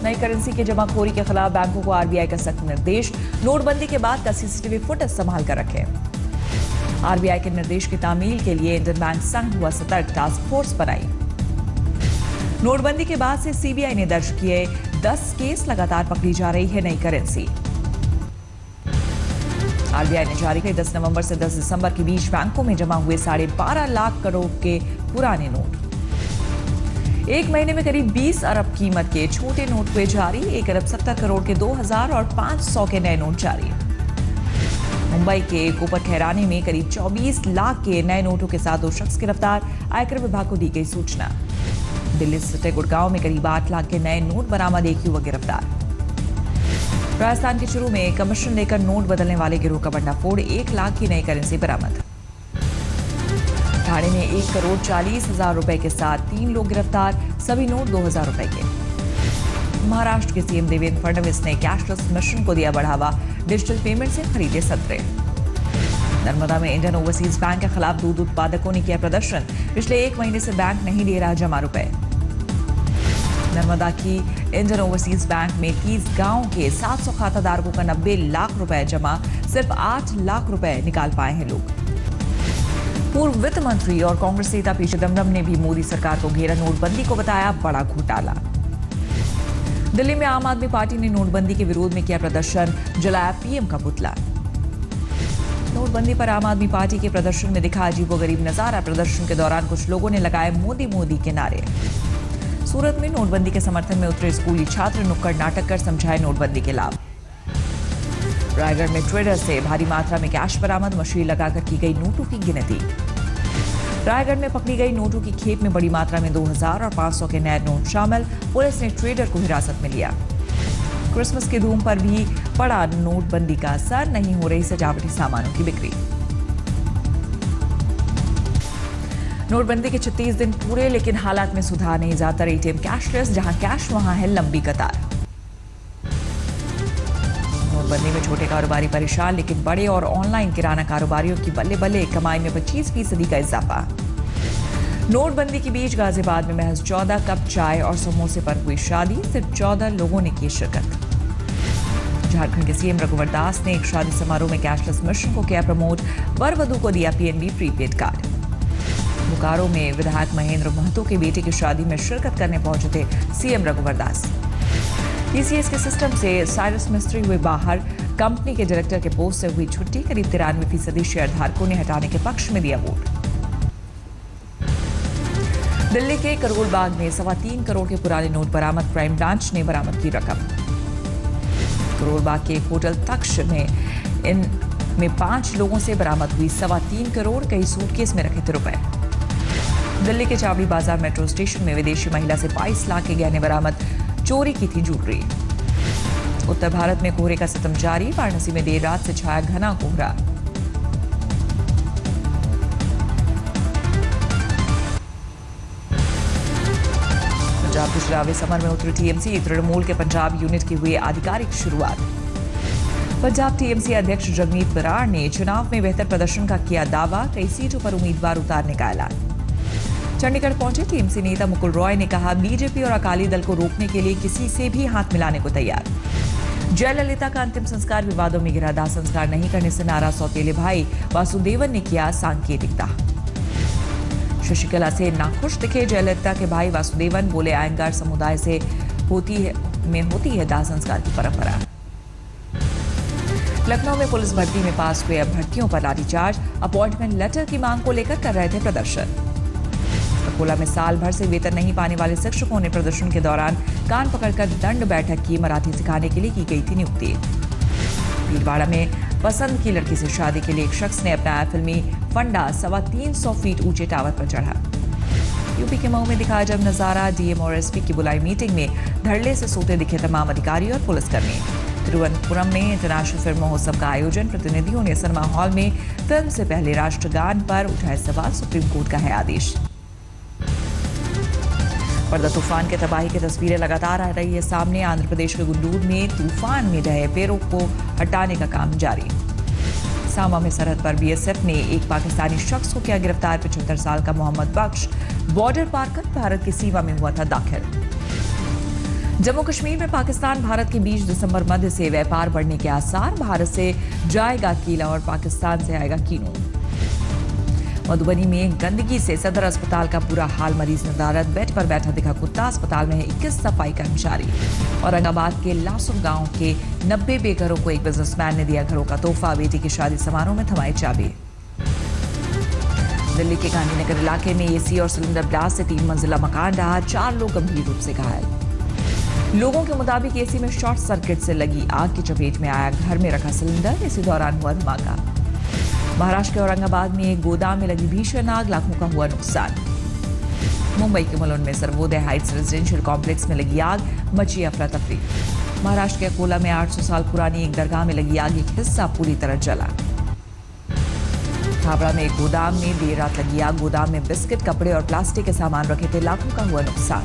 नई करेंसी के जमाखोरी के खिलाफ बैंकों को आरबीआई का सख्त निर्देश। नोटबंदी के बाद का सीसीटीवी फुटेज संभाल कर रखें। आरबीआई के निर्देश की तामील के लिए इंडियन बैंक संघ हुआ सतर्क, टास्क फोर्स बनाई। नोटबंदी के बाद से सीबीआई ने दर्ज किए 10 केस, लगातार पकड़ी जा रही है नई करेंसी। आरबीआई ने जारी की 10 नवंबर से 10 दिसंबर के बीच बैंकों में जमा हुए 12.5 लाख करोड़ के पुराने नोट। एक महीने में करीब 20 अरब कीमत के छोटे नोट हुए जारी। 1 अरब 70 करोड़ के 2000 और 500 के नए नोट जारी। मुंबई के कोपर खैरानी में करीब 24 लाख के नए नोटों के साथ 2 शख्स गिरफ्तार, आयकर विभाग को दी गई सूचना। दिल्ली स्थित गुड़गांव में करीब 8 लाख के नए नोट बरामद, 1 युवक गिरफ्तार। राजस्थान के चुरू में कमीशन लेकर नोट बदलने वाले गिरोह का भंडाफोड़, 1 लाख की नई करेंसी बरामद। ठाणे में 1 करोड़ 40 हजार रुपए के साथ 3 लोग गिरफ्तार, सभी नोट 2000 रुपए के। महाराष्ट्र के सीएम देवेंद्र फडणवीस ने कैशलेस मिशन को दिया बढ़ावा, डिजिटल पेमेंट से खरीदे संतरे। नर्मदा में इंडियन ओवरसीज बैंक के खिलाफ दूध उत्पादकों ने किया प्रदर्शन, पिछले 1 महीने से बैंक नहीं दे रहा जमा रुपए। नर्मदा की इंडियन ओवरसीज बैंक में 30 गांव के 700 खाताधारकों का 90 लाख रुपए जमा, सिर्फ 8 लाख रुपए निकाल पाए हैं लोग। पूर्व वित्त मंत्री और कांग्रेस नेता पी चिदम्बरम ने भी मोदी सरकार को घेरा, नोटबंदी को बताया बड़ा घोटाला। दिल्ली में आम आदमी पार्टी ने नोटबंदी के विरोध में किया प्रदर्शन, जलाया पीएम का पुतला। नोटबंदी पर आम आदमी पार्टी के प्रदर्शन में दिखा अजीबोगरीब नजारा। प्रदर्शन के दौरान कुछ लोगों ने लगाए मोदी मोदी के नारे। सूरत में नोटबंदी के समर्थन में उतरे स्कूली छात्र नुक्कड़ नाटक कर समझाए नोटबंदी के लाभ। रायगढ़ में ट्रेडर से भारी मात्रा में कैश बरामद, मशीन लगाकर की गई नोटों की गिनती। रायगढ़ में पकड़ी गई नोटों की खेप में बड़ी मात्रा में 2000 और 500 के नए नोट शामिल, पुलिस ने ट्रेडर को हिरासत में लिया। क्रिसमस की धूम पर भी पड़ा नोटबंदी का असर, नहीं हो रही सजावटी सामानों की बिक्री। नोटबंदी के 36 दिन पूरे, लेकिन हालात में सुधार नहीं। ज्यादातर एटीएम कैशलेस, जहां कैश वहां है लंबी कतार। नोटबंदी में छोटे कारोबारी परेशान, लेकिन बड़े और ऑनलाइन किराना कारोबारियों की बल्ले बल्ले, कमाई में 25% का इजाफा। नोटबंदी के बीच गाजियाबाद में महज 14 कप चाय और समोसे पर हुई शादी, सिर्फ 14 लोगों ने की शिरकत। झारखंड के सीएम रघुवर दास ने एक शादी समारोह में कैशलेस मिशन को किया प्रमोट, वर वधू को दिया पीएनबी प्रीपेड कार्ड। बोकारो में विधायक महेंद्र महतो के बेटे की शादी में शिरकत करने पहुंचे थे सीएम रघुवर दास। टीसीएस के सिस्टम से साइरस मिस्त्री हुए बाहर, कंपनी के डायरेक्टर के पोस्ट से हुई छुट्टी। करीब 93% शेयरधारकों ने हटाने के पक्ष में दिया वोट। दिल्ली के करोल बाग में 3.25 करोड़ के पुराने नोट बरामद, क्राइम ब्रांच ने बरामद की रकम। करोल बाग के एक होटल तक्ष में इनमें 5 लोगों से बरामद हुई 3.25 करोड़, कई सूटकेस में रखे थे रुपए। दिल्ली के चावड़ी बाजार मेट्रो स्टेशन में विदेशी महिला से 22 लाख के गहने बरामद, चोरी की थी ज्वेलरी। उत्तर भारत में कोहरे का सितम जारी, वाराणसी में देर रात से छाया घना कोहरा। पंजाब के चुनावी समर में उतरी टीएमसी, तृणमूल के पंजाब यूनिट की हुई आधिकारिक शुरुआत। पंजाब टीएमसी अध्यक्ष जगमीत बराड़ ने चुनाव में बेहतर प्रदर्शन का किया दावा, कई सीटों पर उम्मीदवार उतारने का ऐलान। चंडीगढ़ पहुंचे टीएमसी नेता मुकुल रॉय ने कहा, बीजेपी और अकाली दल को रोकने के लिए किसी से भी हाथ मिलाने को तैयार। जयललिता का अंतिम संस्कार विवादों में घिरा, दाह संस्कार नहीं करने से नाराज सौतेले भाई वासुदेवन ने किया सांकेतिक दाह। शशिकला से नाखुश दिखे जयललिता के भाई वासुदेवन, बोले आयंगार समुदाय से होती है दाह संस्कार की परंपरा। लखनऊ में पुलिस भर्ती में पास हुए अभ्यर्थियों पर लाठीचार्ज, अपॉइंटमेंट लेटर की मांग को लेकर कर रहे थे प्रदर्शन। अकोला में साल भर से वेतन नहीं पाने वाले शिक्षकों ने प्रदर्शन के दौरान कान पकड़कर दंड बैठक की, मराठी सिखाने के लिए की गई थी नियुक्ति। भीलवाड़ा में पसंद की लड़की से शादी के लिए एक शख्स ने अपना फिल्मी फंडा 350 फीट ऊंचे टावर पर चढ़ा। यूपी के मऊ में दिखाया जब नजारा, डीएम और एसपी की बुलाई मीटिंग में धड़ल्ले से सोते दिखे तमाम अधिकारी और पुलिसकर्मी। तिरुवनंतपुरम में इंटरनेशनल फिल्म महोत्सव का आयोजन, प्रतिनिधियों ने सिनेमा हॉल में फिल्म से पहले राष्ट्रगान पर उठाए सवाल, सुप्रीम कोर्ट का है आदेश। पर्दा तूफान के तबाही की तस्वीरें लगातार आ रही है सामने। आंध्र प्रदेश के गुंडूर में तूफान में ढहे पेड़ों को हटाने का काम जारी। सांबा में सरहद पर बीएसएफ ने एक पाकिस्तानी शख्स को किया गिरफ्तार। 75 साल का मोहम्मद बख्श बॉर्डर पार कर भारत की सीमा में हुआ था दाखिल। जम्मू कश्मीर में पाकिस्तान भारत के बीच दिसंबर मध्य से व्यापार बढ़ने के आसार। भारत से जाएगा केला और पाकिस्तान से आएगा कीनू। मधुबनी में गंदगी से सदर अस्पताल का बुरा हाल। मरीज नदारत, बेड पर बैठा दिखा कुत्ता। अस्पताल में है 21 सफाई कर्मचारी। औरंगाबाद के लासुर गांव के 90 बेघरों को एक बिजनेसमैन ने दिया घरों का तोहफा। बेटी की शादी समारोह में थमाई चाबी। दिल्ली के गांधीनगर इलाके में एसी और सिलेंडर ब्लास्ट से 3 मंजिला मकान रहा। 4 लोग गंभीर रूप से घायल। लोगों के मुताबिक एसी में शॉर्ट सर्किट से लगी आग की चपेट में आया घर में रखा सिलेंडर। इसी दौरान हुआ धमाका। महाराष्ट्र के औरंगाबाद में एक गोदाम में लगी भीषण आग, लाखों का हुआ नुकसान। मुंबई के मुलुंड में सर्वोदय हाइट्स रेजिडेंशियल कॉम्प्लेक्स में लगी आग, मची अफरा तफरी। महाराष्ट्र के अकोला में 800 साल पुरानी एक दरगाह में लगी आग, एक हिस्सा पूरी तरह जला। हावड़ा में एक गोदाम में देर रात लगी आग। गोदाम में बिस्किट, कपड़े और प्लास्टिक के सामान रखे थे, लाखों का हुआ नुकसान।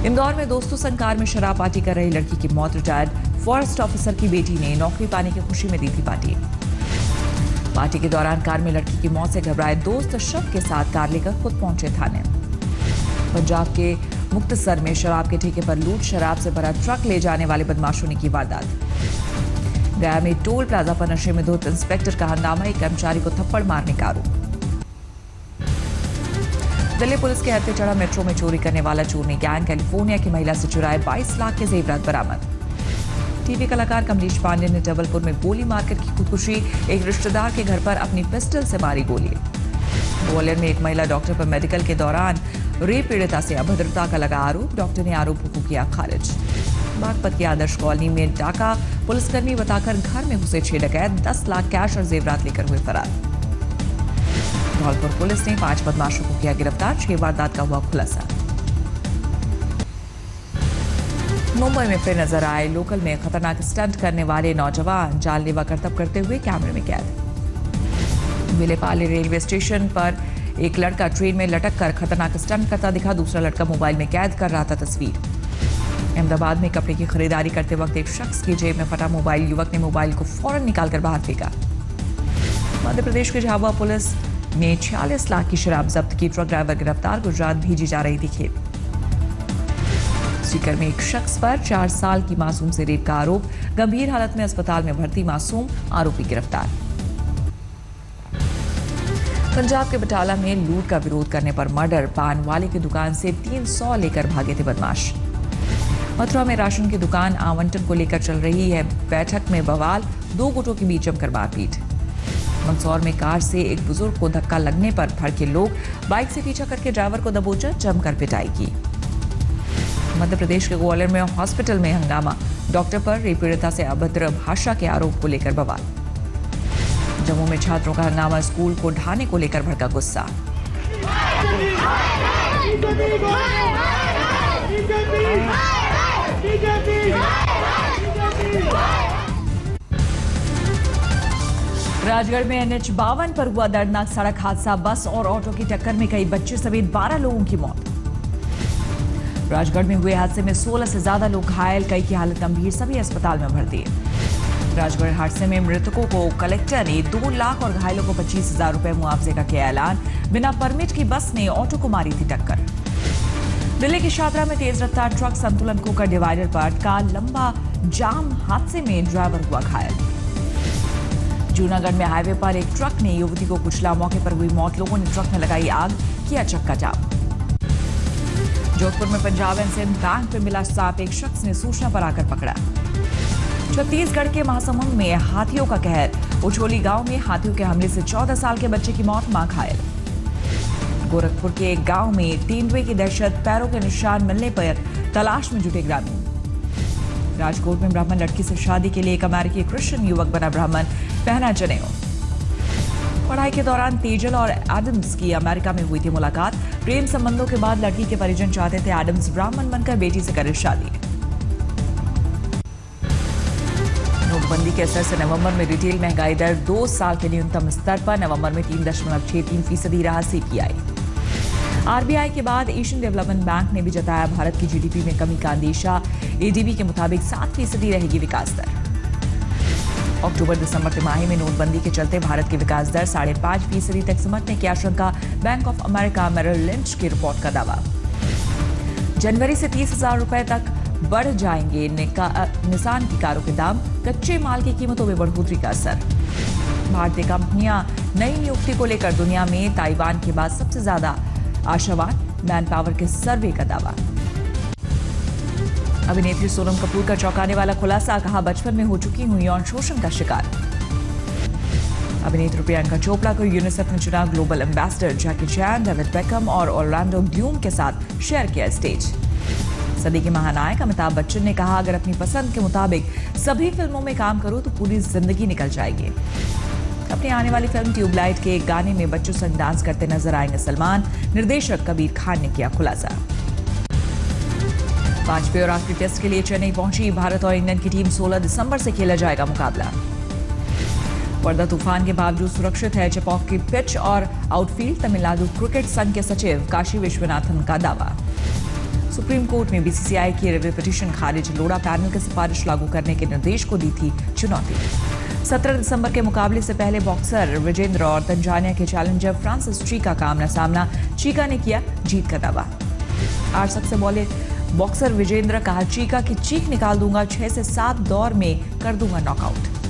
इंदौर में दोस्तों संग कार में शराब पार्टी कर रही लड़की की मौत। रिटायर्ड फॉरेस्ट ऑफिसर की बेटी ने नौकरी पाने की खुशी में दी थी पार्टी। पार्टी के दौरान कार में लड़की की मौत से घबराए दोस्त शव के साथ कार लेकर खुद पहुंचे थाने। पंजाब के मुक्तसर में शराब के ठेके पर लूट, शराब से भरा ट्रक ले जाने वाले बदमाशों ने की वारदात। गया में टोल प्लाजा पर नशे में धुत इंस्पेक्टर का हंगामा, एक कर्मचारी को थप्पड़ मारने का आरोप। दिल्ली पुलिस के हद पे चढ़ा मेट्रो में चोरी करने वाला चोरनी गैंग। कैलिफोर्निया की महिला से चुराए 22 लाख के जेवरात बरामद। टीवी कलाकार कमलेश पांडे ने जबलपुर में गोली मारकर की खुदकुशी। एक रिश्तेदार के घर पर अपनी पिस्टल से मारी गोली। ग्वालियर में एक महिला डॉक्टर पर मेडिकल के दौरान रेप पीड़िता से अभद्रता का लगा आरोप। डॉक्टर ने आरोपों को किया खारिज। बागपत की आदर्श कॉलोनी में डाका, पुलिसकर्मी बताकर घर में घुसे 6 डकैत, 10 लाख कैश और जेवरात लेकर हुए फरार। धौलपुर पुलिस ने 5 बदमाशों को किया गिरफ्तार। 6 वारदात का हुआ खुलासा। मुंबई में फिर नजर आए लोकल में खतरनाक स्टंट करने वाले नौजवान। जानलेवा करतब करते हुए कैमरे में कैद। विलेपाले रेलवे स्टेशन पर एक लड़का ट्रेन में लटक कर खतरनाक स्टंट करता दिखा। दूसरा लड़का मोबाइल में कैद कर रहा था तस्वीर। अहमदाबाद में कपड़े की खरीदारी करते वक्त एक शख्स की जेब में फटा मोबाइल। युवक ने मोबाइल को फौरन निकालकर बाहर फेंका। मध्य प्रदेश के झाबुआ पुलिस ने 46 लाख की शराब जब्त की। ट्रक ड्राइवर गिरफ्तार। गुजरात भेजी जा रही थी खेत। सीकर में एक शख्स पर 4 साल की मासूम से रेप का आरोप। गंभीर हालत में अस्पताल में भर्ती मासूम, आरोपी गिरफ्तार। पंजाब के बटाला में लूट का विरोध करने पर मर्डर। पान वाले की दुकान से 300 लेकर भागे थे बदमाश। मथुरा में राशन की दुकान आवंटन को लेकर चल रही है बैठक में बवाल। 2 गुटों के बीच जमकर मारपीट। मंदसौर में कार से एक बुजुर्ग को धक्का लगने पर भड़के लोग। बाइक से पीछा करके ड्राइवर को दबोचा, जमकर पिटाई की। मध्य प्रदेश के ग्वालियर में हॉस्पिटल में हंगामा। डॉक्टर पर रेप पीड़िता से अभद्र भाषा के आरोप को लेकर बवाल। जम्मू में छात्रों का हंगामा। स्कूल को ढाने को लेकर भड़का गुस्सा। राजगढ़ में NH-52 पर हुआ दर्दनाक सड़क हादसा। बस और ऑटो की टक्कर में कई बच्चे समेत 12 लोगों की मौत। राजगढ़ में हुए हादसे में 16 से ज्यादा लोग घायल, कई की हालत गंभीर, सभी अस्पताल में भर्ती है। राजगढ़ हादसे में मृतकों को कलेक्टर ने 2 लाख और घायलों को 25,000 रुपए मुआवजे का किया ऐलान। बिना परमिट की बस ने ऑटो को मारी थी टक्कर। दिल्ली की शादरा में तेज रफ्तार ट्रक संतुलन खोकर डिवाइडर पर अटका। लंबा जाम हादसे में ड्राइवर हुआ घायल। जूनागढ़ में हाईवे पर एक ट्रक ने युवती को कुचला, मौके पर हुई मौत। लोगों ने ट्रक में लगाई आग, किया चक्का जाम। जोधपुर में पंजाब एंड सिंध बैंक में मिला सांप। एक शख्स ने सूचना पर आकर पकड़ा। छत्तीसगढ़ के महासमुंद में हाथियों का कहर। उछोली गांव में हाथियों के हमले से 14 साल के बच्चे की मौत, मां घायल। गोरखपुर के एक गांव में तेंदुए की दहशत। पैरों के निशान मिलने पर तलाश में जुटे ग्रामीण। राजकोट में ब्राह्मण लड़की से शादी के लिए एक अमेरिकी क्रिश्चियन युवक बना ब्राह्मण, पहना जनेऊ। पढ़ाई के दौरान तेजल और एडम्स की अमेरिका में हुई थी मुलाकात। प्रेम संबंधों के बाद लड़की के परिजन चाहते थे एडम्स ब्राह्मण बनकर बेटी से करे शादी। नोटबंदी के असर से नवंबर में रिटेल महंगाई दर 2 साल के न्यूनतम स्तर पर। नवंबर में 3.63% रहा CPI। RBI के बाद एशियन डेवलपमेंट बैंक ने भी जताया भारत की GDP में कमी का अंदेशा। ADB के मुताबिक 7% रहेगी विकास दर। अक्टूबर-दिसंबर तिमाही में नोटबंदी के चलते भारत की विकास दर 5.5% तक सिमटने की आशंका। Bank of America Merrill Lynch की रिपोर्ट का दावा। जनवरी से 30,000 रुपए तक बढ़ जाएंगे निसान की कारों के दाम, कच्चे माल की कीमतों में बढ़ोतरी का असर। भारतीय कंपनियां नई नियुक्ति को लेकर दुनिया में ताइवान के बाद सबसे ज्यादा आशावान, मैन पावर के सर्वे का दावा। अभिनेत्री सोनम कपूर का चौंकाने वाला खुलासा, कहा बचपन में हो चुकी हूं यौन शोषण का शिकार। अभिनेत्री प्रियंका चोपड़ा को यूनिसेफ ने चुना ग्लोबल एम्बेसडर। जैकी चैन, डेविड बेकहम और ऑर्लैंडो ब्लूम के साथ शेयर किया स्टेज। सदी के महानायक अमिताभ बच्चन ने कहा, अगर अपनी पसंद के मुताबिक सभी फिल्मों में काम करूं तो पूरी जिंदगी निकल जाएगी। अपनी आने वाली फिल्म ट्यूबलाइट के एक गाने में बच्चों संग डांस करते नजर आएंगे सलमान। निर्देशक कबीर खान ने किया खुलासा। 5वें और आखिरी टेस्ट के लिए चेन्नई पहुंची भारत और इंग्लैंड की टीम। 16 दिसंबर से खेला जाएगा मुकाबला। वर्धा तूफान के बावजूद सुरक्षित है चेपॉक की पिच और आउटफील्ड। तमिलनाडु क्रिकेट संघ के सचिव काशी विश्वनाथन का दावा। सुप्रीम कोर्ट ने बीसीसीआई की रिव्यू पिटीशन खारिज। लोढ़ा पैनल की सिफारिश लागू करने के निर्देश को दी थी चुनौती। 17 दिसंबर के मुकाबले से पहले बॉक्सर विजेंद्र और तंजानिया के चैलेंजर फ्रांसिस चीका का आमना सामना। चीका ने किया जीत का दावा। आज सबसे बोले बॉक्सर विजेंद्र, कहा चीका की चीख निकाल दूंगा, 6 से 7 दौर में कर दूंगा नॉकआउट।